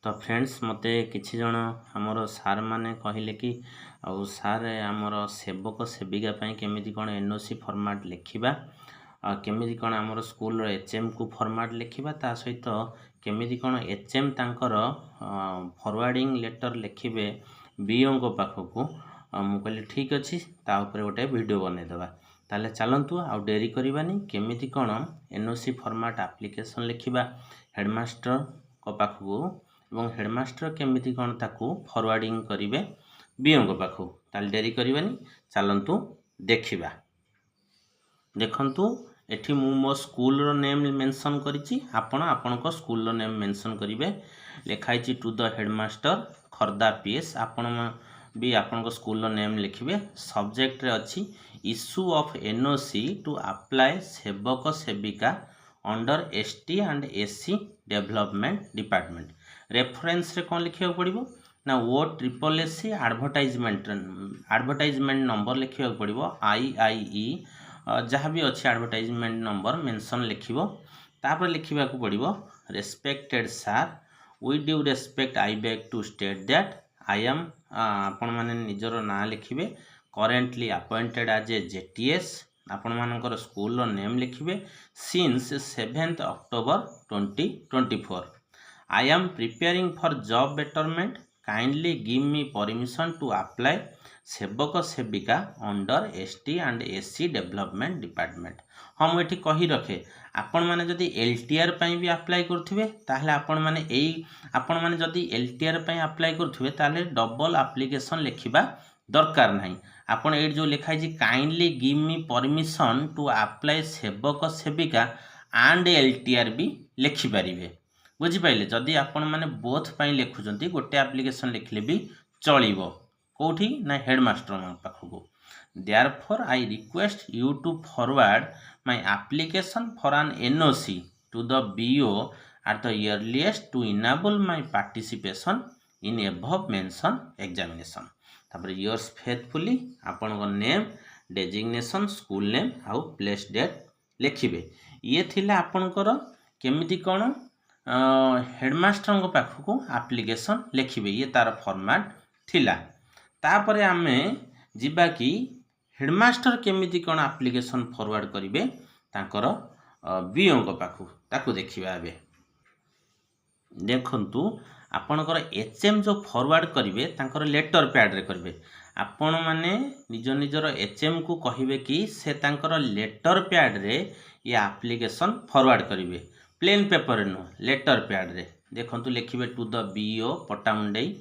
तो फ्रेंड्स मते किछि जण हमर सार माने कहले कि आउ सार हमर सेवक सेविका पई केमिति कोन एनओसी फॉर्मेट लिखिबा केमिति कोन हमर स्कूल रो एचएम को फॉर्मेट लिखिबा ता सहित केमिति कोन एचएम तांकर फॉरवर्डिंग लेटर लिखिबे बीओ को पाखकू मु कहली ठीक अछि ता ऊपर गोटे वीडियो बनै देबा ताले चलंतु आ डेरी करबानी केमिति कोन एनओसी फॉर्मेट एप्लीकेशन लिखिबा हेडमास्टर को पाखकू এবং हेडमास्टर केमिति कोन ताकू फॉरवर्डिंग करिवे बीओ को पाखू ताल डेरी करबानी चलंतु देखिबा। देखंतु एठी मु मो स्कूल रो नेम मेंशन करिछि आपण आपण को स्कूल रो नेम मेंशन करिवे लिखाइछि टू द हेडमास्टर खर्दा पीएस आपण भी आपण को स्कूल रो नेम लिखिवे सब्जेक्ट रे अछि issue of NOC to apply सेवक सेविका under ST and SC development department reference रे कोन लिखियो पड़िबो ना ओ ट्रिपल एससी एडवर्टाइजमेंट नंबर लिखियो पड़िबो आईआईई जहाँ भी अच्छे एडवर्टाइजमेंट नंबर मेंशन लिखिबो तापर लिखिबा को पड़िबो respected sir with due respect I beg to state that I am आपण माने निजरो ना लिखिबे currently appointed as a JTS आपण मानकर स्कूल रो नेम लिखिबे since 7th October 2024 I am preparing for job betterment. Kindly give me permission to apply सेवक सेविका under ST and SC development department. हम एठी कही रखे आपण माने जदि एलटीआर पई भी अप्लाई करथिबे ताहले आपण माने जदि एलटीआर पई अप्लाई करथिबे ताहले डबल एप्लीकेशन लिखिबा दरकार नाही। आपण एठी जो लिखाइ छी kindly give me permission to apply सेवक सेविका एंड एलटीआर भी लिखि परिबे बुझी पाइले। जदि आपण माने बोथ पई लिखुचंती गोटे एप्लीकेशन लिखले भी चलिबो कोठी ना हेडमास्टर मान पाखको। Therefore I request you to forward my application for an NOC to the BO at the earliest to enable my participation in above mention examination. तापर योर्स फेथफुली आपण को नेम डेजिग्नेशन स्कूल नेम आउ place date लिखिबे। ये थिला आपणकर केमिति कोन headmaster को पाखको एप्लीकेशन लिखिबे ये तार फॉर्मेट थिला। तापरे आमे जिबा कि हेडमास्टर केमिति कोन एप्लीकेशन फॉरवर्ड करिवे तांकर बीओ को पाखु ताकू देखिबा। एबे देखंतु आपणकर एचएम जो फॉरवर्ड करिवे तांकर लेटर पैड रे करिवे। आपण माने निज निजर एचएम को कहिवे कि से तांकर लेटर पैड रे ये एप्लीकेशन फॉरवर्ड करिवे प्लेन पेपर नो लेटर पैड रे। देखंतु लिखिबे to the BO Patamundai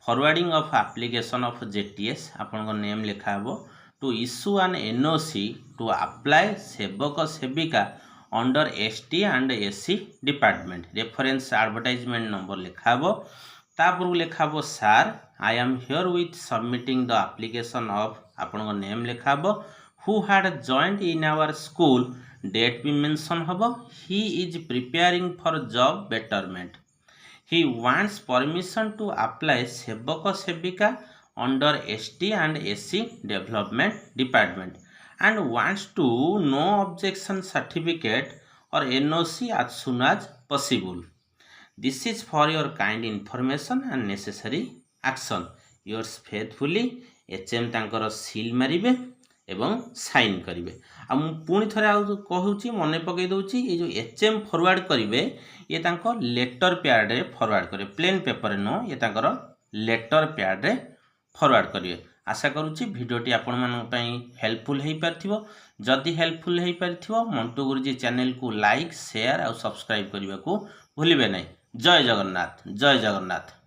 forwarding of application of JTS आपण को नेम लिखा हबो to issue an NOC to apply सेवक सेविका under ST and SC department reference advertisement number लिखा हबो तापर लिखा हबो sir I am here with submitting the application of आपण को नेम लिखा हबो who had joined in our school date भी मेंशन हबो he is preparing for job betterment he wants permission to apply सेवक सेविका under ST and SC development department and wants to no objection certificate or NOC as soon as possible. This is for your kind information and necessary action. Yours faithfully HM तांकर seal मारिबे एवं sign करिवे। आ मु पुणी थरे आ कहूची मने पकई दउची ये जो HM forward करिवे ये तांको लेटर पैड रे फॉरवर्ड करे प्लेन पेपर नो ये तांकर लेटर पैड रे फॉरवर्ड करिवे। आशा करूची वीडियोटी आपण मन पई हेल्पफुल हेई परथिबो। जदि हेल्पफुल हेई परथिबो मंटू गुरुजी चैनल को लाइक शेयर और सब्सक्राइब करबा को भूलिबे नै। जय जगन्नाथ जय जगन्नाथ।